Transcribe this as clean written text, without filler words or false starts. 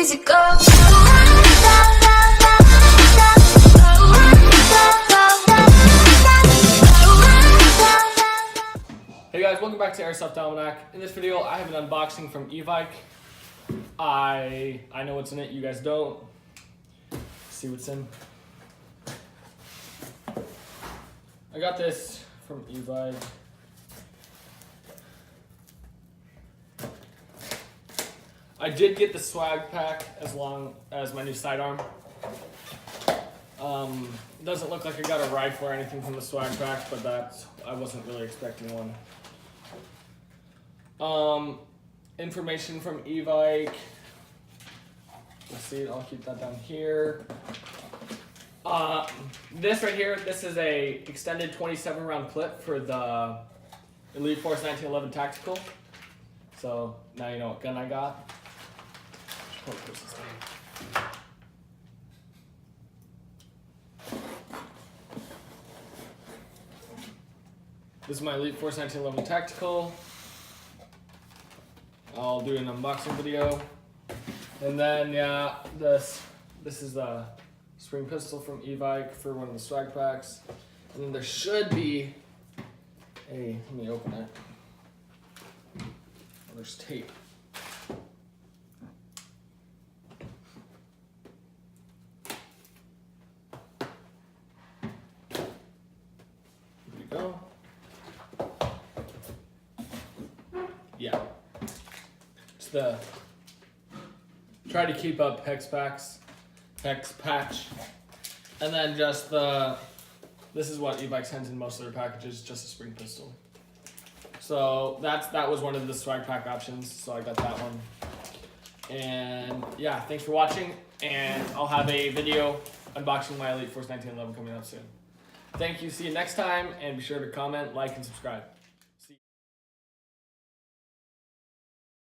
easy go. Hey guys, welcome back to Airsoft Almanac. In this video, I have an unboxing from Evike. I know what's in it, you guys don't. Let's see what's in. I got this from Evike. I did get the swag pack as long as my new sidearm. It doesn't look like I got a rifle or anything from the swag pack, but I wasn't really expecting one. Information from Evike. Let's see, I'll keep that down here. This right here, this is a extended 27 round clip for the Elite Force 1911 Tactical. So now you know what gun I got. This is my Elite Force 1911 Tactical. I'll do an unboxing video. And then yeah, this is the spring pistol from Evike for one of the swag packs. And then there should be let me open it. Oh, there's tape. Go. Yeah. It's the try to keep up hex patch. And then just this is what Evike sends in most of their packages, just a spring pistol. So that was one of the swag pack options, so I got that one. And yeah, thanks for watching, and I'll have a video unboxing my Elite Force 1911 coming up soon. Thank you, see you next time, and be sure to comment, like, and subscribe.